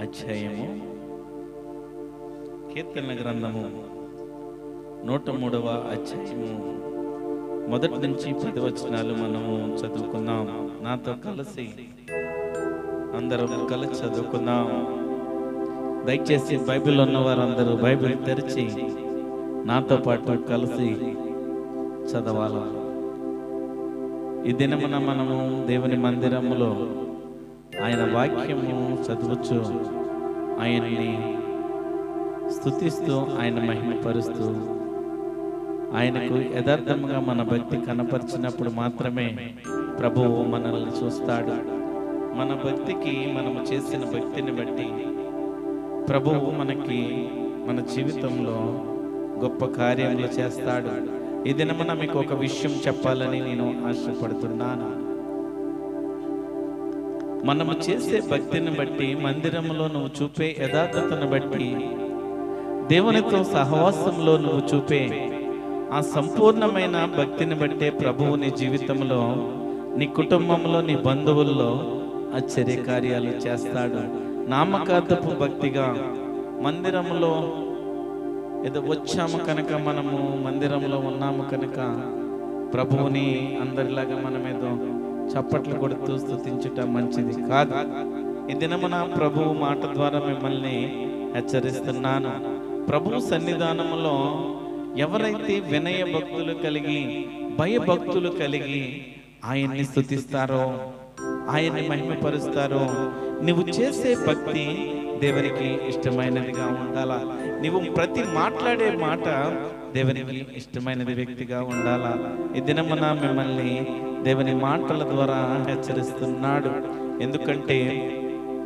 అధ్యాయము కీర్తనల గ్రంథము 103వ అధ్యాయము మొదటి నుంచి 10 వచనాలు మనము చదువుకుందాం. నాతో కలిసి అందరం కలిసి చదువుకుందాం. దయచేసి బైబిల్ ఉన్న వారందరూ బైబిల్ తెరిచి నాతో పాటు కలిసి చదవాలి. ఈ దినమున మనము దేవుని మందిరములో ఆయన వాక్యము చదువుచు ఆయన్ని స్తుతిస్తూ ఆయన మహిమపరుస్తూ ఆయనకు యథార్థంగా మన భక్తి కనపరిచినప్పుడు మాత్రమే ప్రభువు మనల్ని చూస్తాడు. మన భక్తికి, మనము చేసిన భక్తిని బట్టి ప్రభువు మనకి మన జీవితంలో గొప్ప కార్యములు చేస్తాడు. ఈ దినమున మీకు ఒక విషయం చెప్పాలని నేను ఆశపడుతున్నాను. మనము చేసే భక్తిని బట్టి, మందిరంలో నువ్వు చూపే యథార్థతను బట్టి, దేవునితో సహవాసంలో నువ్వు చూపే ఆ సంపూర్ణమైన భక్తిని బట్టే ప్రభువు నీ జీవితంలో, నీ కుటుంబంలో, నీ బంధువుల్లో ఆశ్చర్య కార్యాలు చేస్తాడు. నామకార్థపు భక్తిగా మందిరంలో ఏదో వచ్చాము కనుక, మనము మందిరంలో ఉన్నాము కనుక ప్రభువుని అందరిలాగా మనమేదో చప్పట్లు కొడుతూ స్తుతించుట మంచిది కాదు. ఈ దినమున ప్రభువు మాట ద్వారా మిమ్మల్ని హెచ్చరిస్తున్నాను. ప్రభు సన్నిధానములో ఎవరైతే వినయ భక్తులు కలిగి, భయభక్తులు కలిగి ఆయన్ని స్తుతిస్తారో, ఆయన్ని మహిమపరుస్తారో, నువ్వు చేసే భక్తి దేవునికి ఇష్టమైనదిగా ఉండాలా. నువ్వు ప్రతి మాట్లాడే మాట దేవునికి ఇష్టమైనది వ్యక్తిగా ఉండాలా. ఈ దినమున మిమ్మల్ని దేవుని మాటల ద్వారా హెచ్చరిస్తున్నాడు. ఎందుకంటే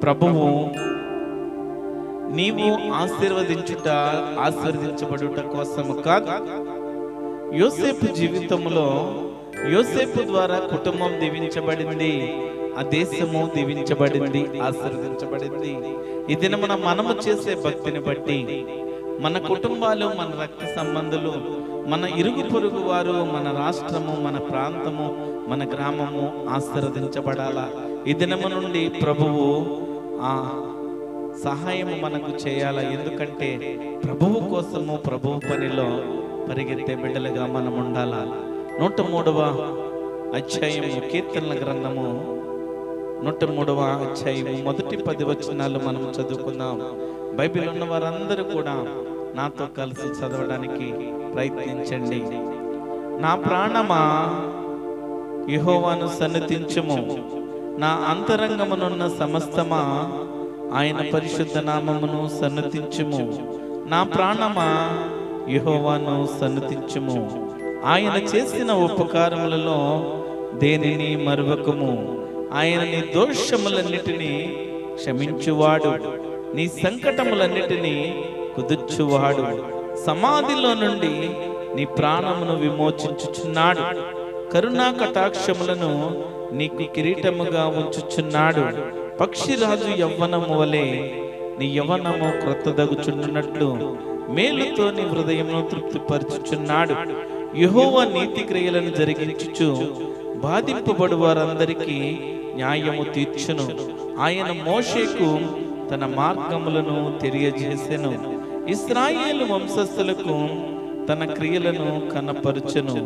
ప్రభువు నీవు ఆశీర్వదించబడుట కోసము కాదు. యోసేపు జీవితంలో యోసేపు ద్వారా కుటుంబం దీవించబడింది, ఆ దేశము దీవించబడింది, ఆశీర్వదించబడింది. ఈ దినమున మనము చేసే భక్తిని బట్టి మన కుటుంబాలు, మన రక్త సంబంధులు, మన ఇరుగు పొరుగు వారు, మన రాష్ట్రము, మన ప్రాంతము, మన గ్రామము ఆశీర్వదించబడాలా. ఈ దినము నుండి ప్రభువు ఆ సహాయం మనకు చేయాలా. ఎందుకంటే ప్రభువు కోసము, ప్రభువు పనిలో పరిగెత్తే బిడ్డలుగా మనం ఉండాలా. 103వ అధ్యాయము కీర్తనల గ్రంథము 103వ అధ్యాయము మొదటి 10 వచనాలు మనం చదువుకుందాం. బైబిల్ ఉన్న వారందరూ కూడా నాతో కలిసి చదవడానికి ప్రయత్నించండి. నా ప్రాణమా యెహోవాను సన్నిధించుము, నా అంతరంగమునున్న సమస్తమా ఆయన పరిశుద్ధ నామమును సన్నిధించుము. నా ప్రాణమా యెహోవాను సన్నిధించుము, ఆయన చేసిన ఉపకారములలో దేనిని మరువకము. ఆయన నీ దోషములన్నిటినీ క్షమించువాడు, నీ సంకటములన్నిటినీ కుదుర్చువాడు. సమాధిలో నుండి నీ ప్రాణమును విమోచించుచున్నాడు, కరుణా కటాక్షములను నీకు కిరీటముగా ఉంచుచున్నాడు. పక్షిరాజు యవ్వనము వలె నీ యవ్వనము క్రొత్తదగుచున్నట్లు మేలుతో నీ హృదయమును తృప్తిపరచుచున్నాడు. యెహోవా నీతి క్రియలను జరిగించుచు బాధింపబడు వారందరికీ న్యాయము తీర్చును. ఆయన మోషేకు తన మార్గములను తెలియజేసెను, ఇశ్రాయేలు వంశస్థులకు తన క్రియలను కనపరుచెను.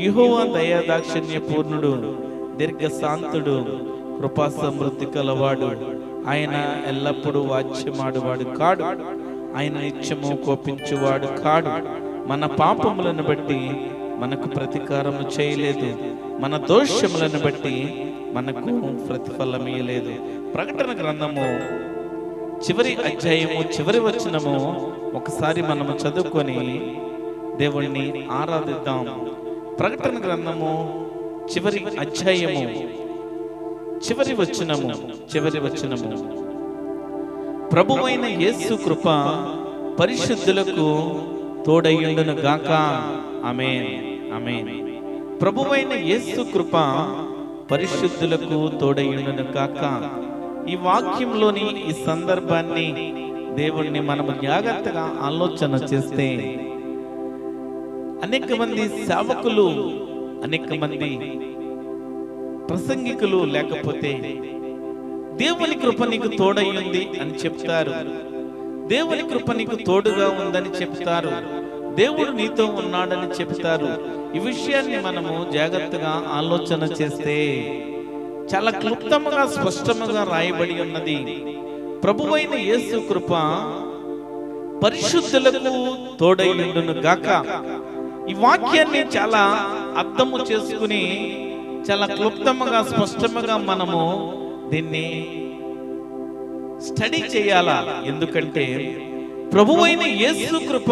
యెహోవా దయాదాక్షిణ్య పూర్ణుడు, దీర్ఘశాంతుడు, కృపా సమృద్ధి కలవాడు. ఆయన ఎల్లప్పుడూ వాచ్యమాడువాడు కాడు, ఆయన నిత్యము కోపించువాడు కాడు. మన పాపములను బట్టి మనకు ప్రతీకారము చేయలేదు, మన దోషములను బట్టి మనకు ప్రతిఫలం ఇయ్యలేదు. ప్రకటన గ్రంథము చివరి అధ్యాయము చివరి వచనము ఒకసారి మనము చదువుకొని దేవుణ్ణి ఆరాధిద్దాం. ప్రకటన గ్రంథము చివరి అధ్యాయము చివరి వచనము ప్రభువైన యేసు కృప పరిశుద్ధులకు తోడయ్యుండును గాక. ఆమేన్, ఆమేన్. ప్రభువైన యేసు కృప పరిశుద్ధులకు తోడయుండును గాక. ఈ వాక్యంలోని ఈ సందర్భాన్ని దేవుణ్ణి మనము జాగ్రత్తగా ఆలోచన చేస్తే అనేక మంది సేవకులు, అనేక మంది ప్రసంగికులు లేకపోతే దేవుని కృప నీకు తోడై ఉంది అని చెప్తారు, దేవుని కృప నీకు తోడుగా ఉందని చెప్తారు, దేవుడు నీతో ఉన్నాడని చెప్తారు. ఈ విషయాన్ని మనము జాగ్రత్తగా ఆలోచన చేస్తే చాలా క్లుప్తంగా స్పష్టముగా రాయబడి ఉన్నది. ప్రభువైన యేసు కృప పరిశుద్ధులకు తోడైయుండును గాక. ఈ వాక్యాన్ని చాలా అర్థము చేసుకుని చాలా క్లుప్తముగా స్పష్టముగా మనము దీన్ని స్టడీ చేయాలా. ఎందుకంటే ప్రభువైన యేసు కృప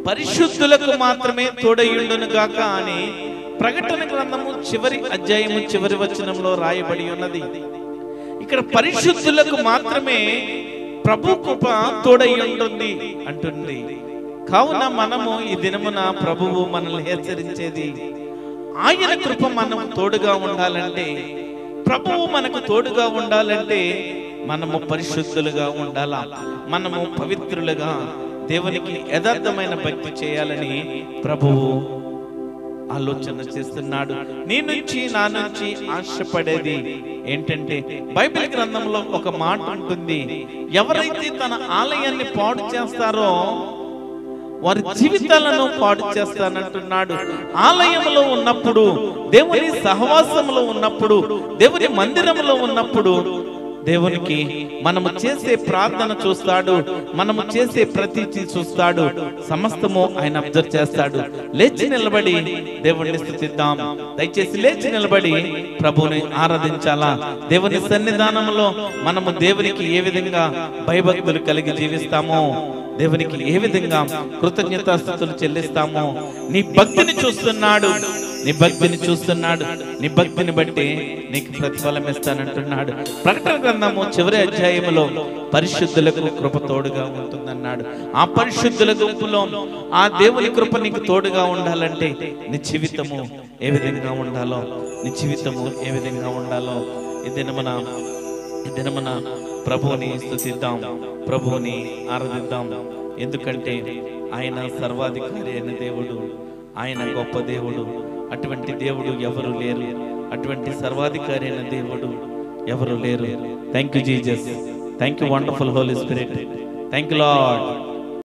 పరిశుద్ధులకు మాత్రమే తోడైయుండును గాక అని ప్రకటన గ్రంథము చివరి అధ్యాయము చివరి వచనంలో రాయబడి ఉన్నది. ఇక్కడ పరిశుద్ధులకు మాత్రమే ప్రభు కృప తోడైయుంటుంది అంటుంది. కావున మనము ఈ దినమున ప్రభువు మనల్ని హెచ్చరించేది, ఆయన కృప మనకు తోడుగా ఉండాలంటే, ప్రభువు మనకు తోడుగా ఉండాలంటే మనము పరిశుద్ధులుగా ఉండాలా, మనము పవిత్రులుగా దేవునికి యథార్థమైన భక్తి చేయాలని ప్రభువు ఆలోచన చేస్తున్నాడు. నీ నుంచి నా నుంచి ఆశపడేది ఏంటంటే, బైబిల్ గ్రంథంలో ఒక మాట ఉంటుంది, ఎవరైతే తన ఆలయాన్ని పాడు చేస్తారో వారి జీవితాలను పాడు చేస్తానంటున్నాడు. ఆలయంలో ఉన్నప్పుడు, దేవుని సహవాసంలో ఉన్నప్పుడు, దేవుని మందిరంలో ఉన్నప్పుడు దేవునికి మనము చేసే ప్రార్థన చూస్తాడు, మనము చేసే ప్రతిచి చూస్తాడు, సమస్తము ఆయన అబ్జర్వ్ చేస్తాడు. లేచి నిలబడి దేవుణ్ణి స్తుతిద్దాం. దయచేసి లేచి నిలబడి ప్రభువుని ఆరాధించాలా. దేవుని సన్నిధానంలో మనము దేవునికి ఏ విధంగా భయభక్తులు కలిగి జీవిస్తామో, దేవునికి ఏ విధంగా కృతజ్ఞతాస్తుతులు చెల్లిస్తామో నీ భక్తిని చూస్తున్నాడు, నీ భక్తిని చూస్తున్నాడు. నీ భక్తిని బట్టి నీకు ప్రతిఫలం ఇస్తానంటున్నాడు. ప్రకటన గ్రంథము చివరి అధ్యాయములో పరిశుద్ధులకు కృప తోడుగా ఉంటుందన్నాడు. ఆ పరిశుద్ధుల గుంపులో ఆ దేవుని కృప నీకు తోడుగా ఉండాలంటే నీ జీవితము ఏ విధంగా ఉండాలో, నీ జీవితము ఏ విధంగా ఉండాలో ఈ దినమున ప్రభువుని స్తుతిద్దాం, ప్రభువుని ఆరాధిద్దాం. ఎందుకంటే ఆయన సర్వాధికారి అయిన దేవుడు, ఆయన గొప్ప దేవుడు. అటువంటి దేవుడు ఎవరు లేరు, అటువంటి సర్వాధికారి అయిన దేవుడు ఎవరు లేరు. Thank you Jesus, thank you wonderful Holy Spirit, thank you lord.